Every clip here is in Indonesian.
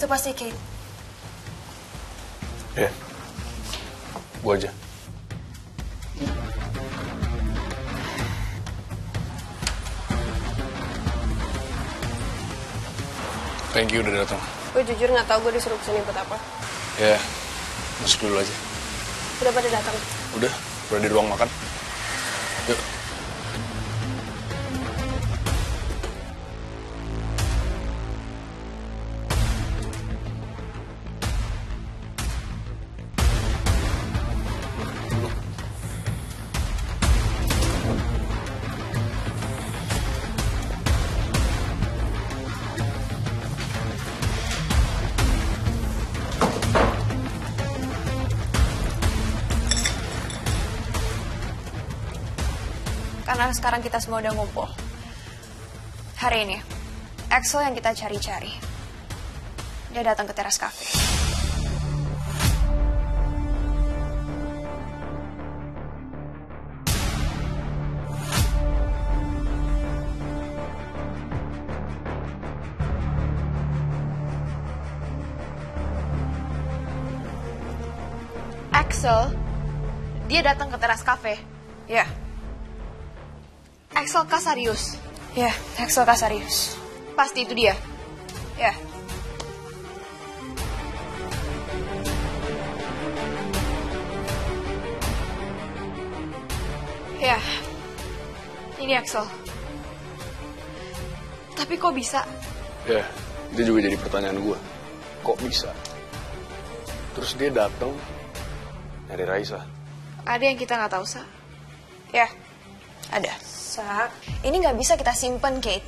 Itu pasti Kate. Ya, gua aja. Thank you udah datang. Gue jujur nggak tahu gue disuruh kesini buat apa. Ya, masuk dulu aja. Udah pada datang. Udah di ruang makan. Yuk. Karena sekarang kita semua udah ngumpul. Hari ini, Axel yang kita cari-cari. Dia datang ke teras cafe. Axel, dia datang ke teras cafe. Ya. Axel Casarius. Ya, Axel Casarius. Pasti itu dia. Ya. Ya. Ini Axel. Tapi kok bisa? Ya, itu juga jadi pertanyaan gua. Kok bisa? Terus dia datang dari Raisa. Ada yang kita nggak tahu, Sa. Ya, ada. Sa, ini nggak bisa kita simpen, Kate.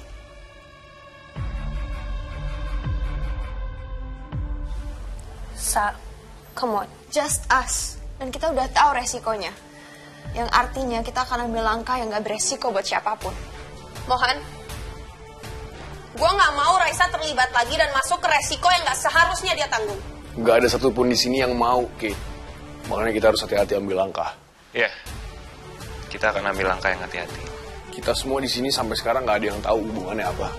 Sa, come on, just us. Dan kita udah tahu resikonya. Yang artinya kita akan ambil langkah yang nggak beresiko buat siapapun. Mohan, gue nggak mau Raisa terlibat lagi dan masuk ke resiko yang nggak seharusnya dia tanggung. Nggak ada satupun di sini yang mau, Kate. Makanya kita harus hati-hati ambil langkah. Iya, kita akan ambil langkah yang hati-hati. Kita semua di sini sampai sekarang nggak ada yang tahu hubungannya apa.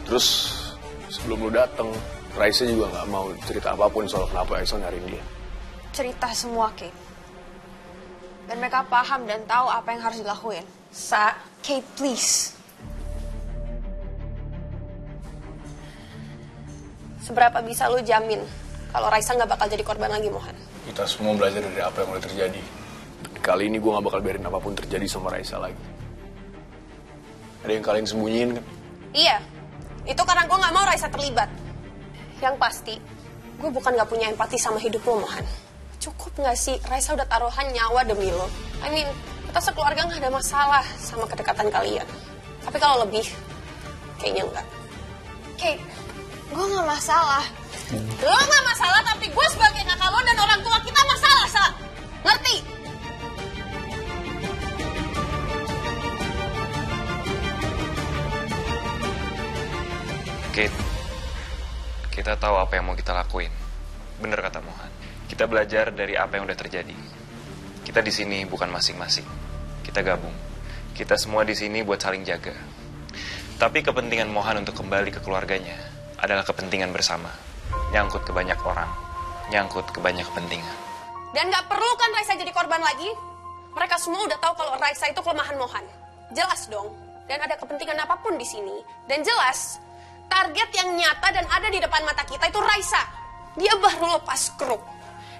Terus sebelum lu datang, Raisa juga nggak mau cerita apapun soal kenapa Axel nyariin dia. Cerita semua, Kate. Dan mereka paham dan tahu apa yang harus dilakuin. Sa, Kate, please. Seberapa bisa lu jamin kalau Raisa nggak bakal jadi korban lagi, Mohan? Kita semua belajar dari apa yang udah terjadi. Kali ini gue gak bakal biarin apapun terjadi sama Raisa lagi. Ada yang kalian sembunyiin kan? Iya, itu karena gue gak mau Raisa terlibat. Yang pasti, gue bukan gak punya empati sama hidup lo, Mohan. Cukup gak sih Raisa udah taruhan nyawa demi lo? I mean, kita sekeluarga gak ada masalah sama kedekatan kalian. Tapi kalau lebih, kayaknya enggak. Kate, gue gak masalah. Lo gak masalah, tapi gue sebagai kakak lo dan orang tua kita masalah, Sa. Ngerti? Kate, kita tahu apa yang mau kita lakuin. Bener kata Mohan. Kita belajar dari apa yang udah terjadi. Kita di sini bukan masing-masing. Kita gabung. Kita semua di sini buat saling jaga. Tapi kepentingan Mohan untuk kembali ke keluarganya adalah kepentingan bersama. Nyangkut ke banyak orang. Nyangkut ke banyak kepentingan. Dan gak perlu kan Raisa jadi korban lagi? Mereka semua udah tahu kalau Raisa itu kelemahan Mohan. Jelas dong. Dan ada kepentingan apapun di sini. Dan jelas, target yang nyata dan ada di depan mata kita itu Raisa. Dia baru lepas kru.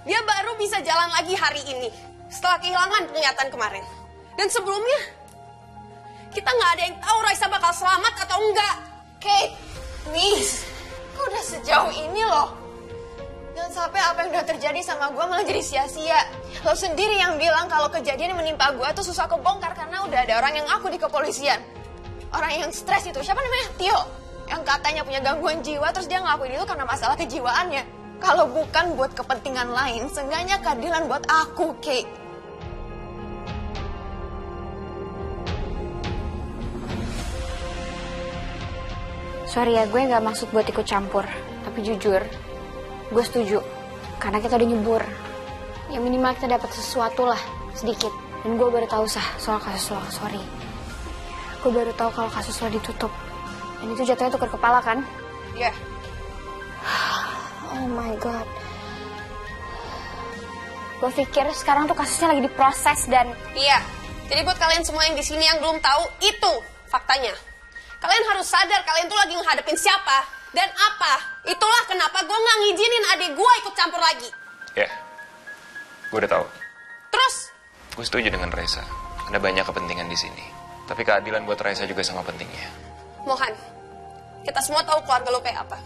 Dia baru bisa jalan lagi hari ini. Setelah kehilangan penglihatan kemarin. Dan sebelumnya, kita nggak ada yang tahu Raisa bakal selamat atau enggak. Kate, please. Kok udah sejauh ini loh. Jangan sampai apa yang udah terjadi sama gue malah jadi sia-sia. Lo sendiri yang bilang kalau kejadian yang menimpa gue tuh susah kebongkar karena udah ada orang yang ngaku di kepolisian. Orang yang stres itu, siapa namanya? Tio. Yang katanya punya gangguan jiwa, terus dia ngelakuin itu karena masalah kejiwaannya. Kalau bukan buat kepentingan lain, seenggaknya keadilan buat aku, Kate. Sorry ya, gue gak maksud buat ikut campur. Tapi jujur, gue setuju. Karena kita udah nyebur. Ya minimal kita dapat sesuatu lah, sedikit. Dan gue baru tahu soal kasus lo, sorry. Gue baru tahu kalau kasus lo ditutup. Dan itu jatuhnya tukar kepala kan? Ya, Oh my god. Gue pikir sekarang tuh kasusnya lagi diproses dan... iya. Jadi buat kalian semua yang di sini yang belum tahu, itu faktanya. Kalian harus sadar kalian tuh lagi menghadapin siapa dan apa. Itulah kenapa gue nggak ngizinin adik gue ikut campur lagi. Ya, gue udah tahu. Terus? Gue setuju dengan Raisa. Ada banyak kepentingan di sini. Tapi keadilan buat Raisa juga sama pentingnya. Mohan, kita semua tahu keluarga lo kayak apa.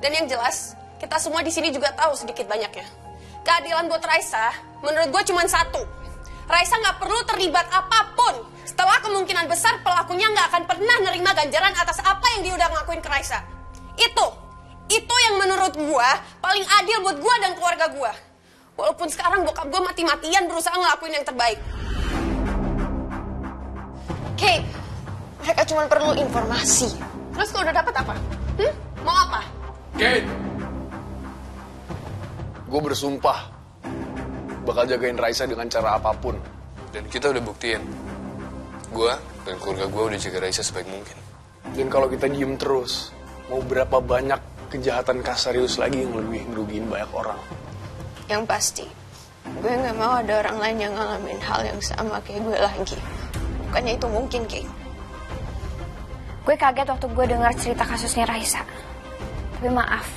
Dan yang jelas, kita semua di sini juga tahu sedikit banyaknya. Keadilan buat Raisa, menurut gue cuma satu. Raisa nggak perlu terlibat apapun. Setelah kemungkinan besar pelakunya nggak akan pernah nerima ganjaran atas apa yang dia udah ngelakuin ke Raisa. Itu yang menurut gue paling adil buat gue dan keluarga gue. Walaupun sekarang bokap gue mati-matian berusaha ngelakuin yang terbaik. Kate, mereka cuma perlu informasi. Terus kalau udah dapat apa? Mau apa? Kate! Gue bersumpah bakal jagain Raisa dengan cara apapun. Dan kita udah buktiin. Gue dan keluarga gue udah jaga Raisa sebaik mungkin. Dan kalau kita diem terus, mau berapa banyak kejahatan Kasarius lagi yang lebih ngerugiin banyak orang. Yang pasti, gue gak mau ada orang lain yang ngalamin hal yang sama kayak gue lagi. Bukannya itu mungkin, Kate. Gue kaget waktu gue dengar cerita kasusnya Raisa. Tapi maaf,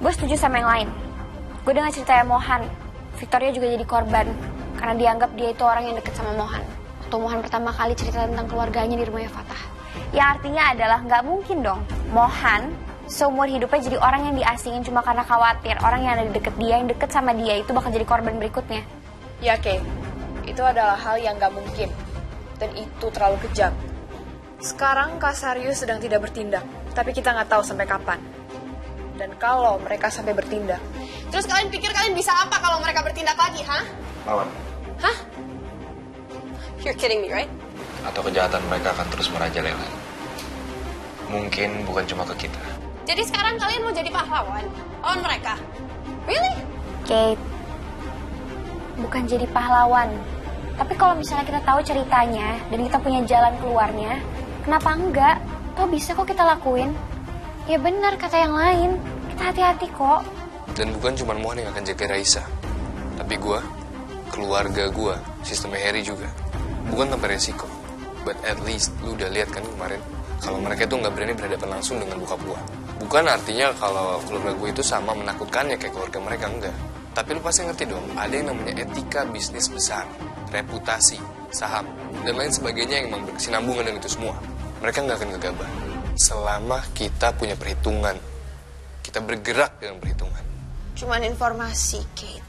gue setuju sama yang lain. Gue dengar ceritanya Mohan. Victoria juga jadi korban karena dianggap dia itu orang yang deket sama Mohan. Waktu Mohan pertama kali cerita tentang keluarganya di rumahnya Fatah. Ya artinya adalah nggak mungkin dong Mohan seumur hidupnya jadi orang yang diasingin cuma karena khawatir orang yang ada di deket dia, yang deket sama dia itu bakal jadi korban berikutnya. Ya, Kay. Itu adalah hal yang nggak mungkin. Dan itu terlalu kejam. Sekarang Kasarius sedang tidak bertindak. Tapi kita nggak tahu sampai kapan. Dan kalau mereka sampai bertindak, Terus kalian pikir kalian bisa apa kalau mereka bertindak lagi, hah? Lawan. Hah? You're kidding me, right? Atau kejahatan mereka akan terus merajalela. Mungkin bukan cuma ke kita. Jadi sekarang kalian mau jadi pahlawan lawan mereka? Really? Kate, bukan jadi pahlawan. Tapi kalau misalnya kita tahu ceritanya dan kita punya jalan keluarnya, kenapa enggak? Toh bisa kok kita lakuin. Ya benar kata yang lain, kita hati-hati kok. Dan bukan cuma Mohan yang akan jaga Raisa. Tapi gue, keluarga gue, sistemnya Harry juga. Bukan tanpa resiko. But at least lu udah lihat kan kemarin kalau mereka itu nggak berani berhadapan langsung dengan bokap gue. Bukan artinya kalau keluarga gue itu sama menakutkannya kayak keluarga mereka, enggak. Tapi lu pasti ngerti dong, ada yang namanya etika bisnis besar, reputasi, saham, dan lain sebagainya yang memang berkesinambungan dengan itu semua. Mereka nggak akan gegabah selama kita punya perhitungan. Kita bergerak dengan perhitungan. Cuman informasi, Kate.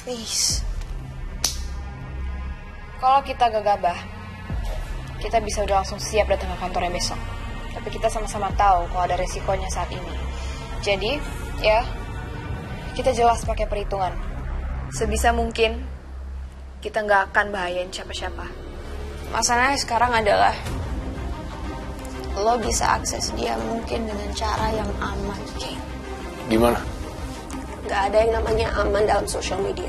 Please. kalau kita gegabah, kita bisa udah langsung siap datang ke kantornya besok. Tapi kita sama-sama tahu kalau ada resikonya saat ini. Jadi, ya, kita jelas pakai perhitungan. Sebisa mungkin, kita nggak akan bahayain siapa-siapa. Masalahnya sekarang adalah lo bisa akses dia mungkin dengan cara yang aman, Kate. Gimana? Gak ada yang namanya aman dalam social media.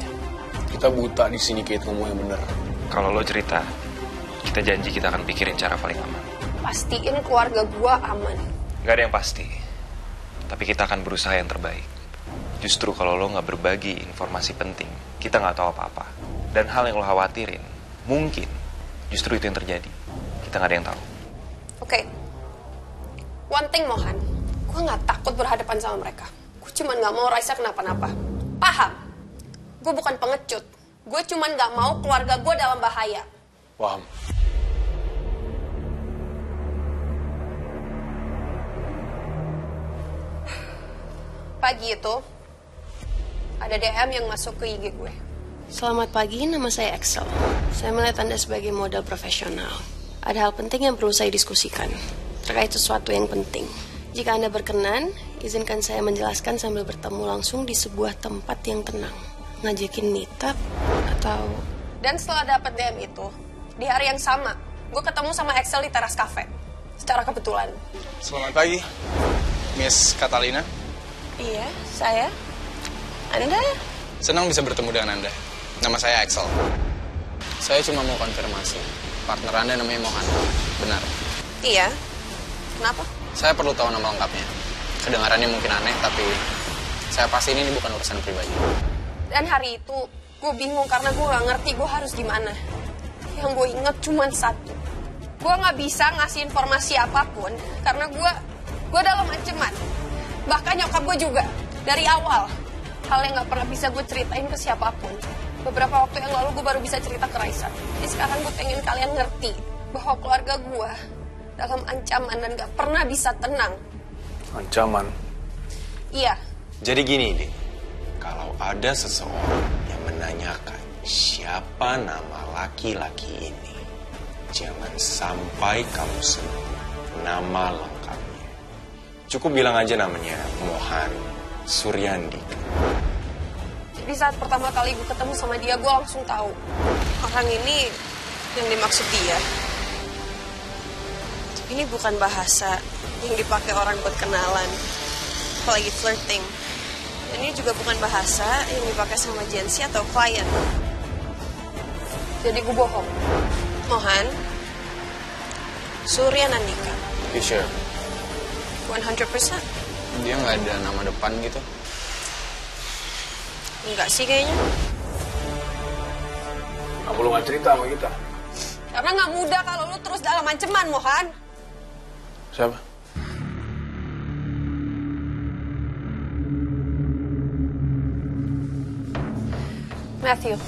Kita buta di sini, Kate, ngomong yang bener. Kalau lo cerita, kita janji kita akan pikirin cara paling aman. Pastiin keluarga gua aman. Gak ada yang pasti, tapi kita akan berusaha yang terbaik. Justru kalau lo gak berbagi informasi penting, kita gak tahu apa-apa. Dan hal yang lo khawatirin, mungkin justru itu yang terjadi. Kita gak ada yang tahu. Oke. One thing, Mohan. Gue gak takut berhadapan sama mereka. Gue cuman gak mau Raisa kenapa-napa. Paham? Gue bukan pengecut. Gue cuman gak mau keluarga gue dalam bahaya. Paham. Pagi itu, ada DM yang masuk ke IG gue. Selamat pagi, nama saya Axel. Saya melihat Anda sebagai model profesional. Ada hal penting yang perlu saya diskusikan terkait sesuatu yang penting. Jika Anda berkenan, izinkan saya menjelaskan sambil bertemu langsung di sebuah tempat yang tenang. Ngajakin meet up atau... Dan setelah dapat DM itu, di hari yang sama, gue ketemu sama Axel di teras cafe. Secara kebetulan. Selamat pagi, Miss Catalina. Iya, saya. Anda? Senang bisa bertemu dengan Anda. Nama saya Axel. Saya cuma mau konfirmasi. Partner Anda namanya Mohan. Benar? Iya. Kenapa? Saya perlu tahu nama lengkapnya. Kedengarannya mungkin aneh, tapi saya pastiin ini bukan urusan pribadi. Dan hari itu gue bingung karena gue gak ngerti gue harus gimana. Yang gue inget cuma satu. Gue gak bisa ngasih informasi apapun karena gue dalam ancaman. Bahkan nyokap gue juga. Dari awal. Hal yang gak pernah bisa gue ceritain ke siapapun. Beberapa waktu yang lalu gue baru bisa cerita ke Raisa. Jadi sekarang gue pengen kalian ngerti bahwa keluarga gue dalam ancaman dan gak pernah bisa tenang. Ancaman? Iya. Jadi gini, Din. Kalau ada seseorang yang menanyakan siapa nama laki-laki ini, jangan sampai kamu sebut nama lengkapnya. Cukup bilang aja namanya Mohan Suryandi. Di saat pertama kali gue ketemu sama dia, gue langsung tahu orang ini yang dimaksud dia. Ini bukan bahasa yang dipakai orang buat kenalan, apalagi flirting. Dan ini juga bukan bahasa yang dipakai sama agensi atau klien. Jadi gue bohong. Mohan Suryanandika. You sure? 100%. Dia nggak ada nama depan gitu? Enggak sih kayaknya. Apa lu gak cerita sama kita? Karena nggak mudah kalau lu terus dalam ancaman, Mohan. Siapa? Matthew.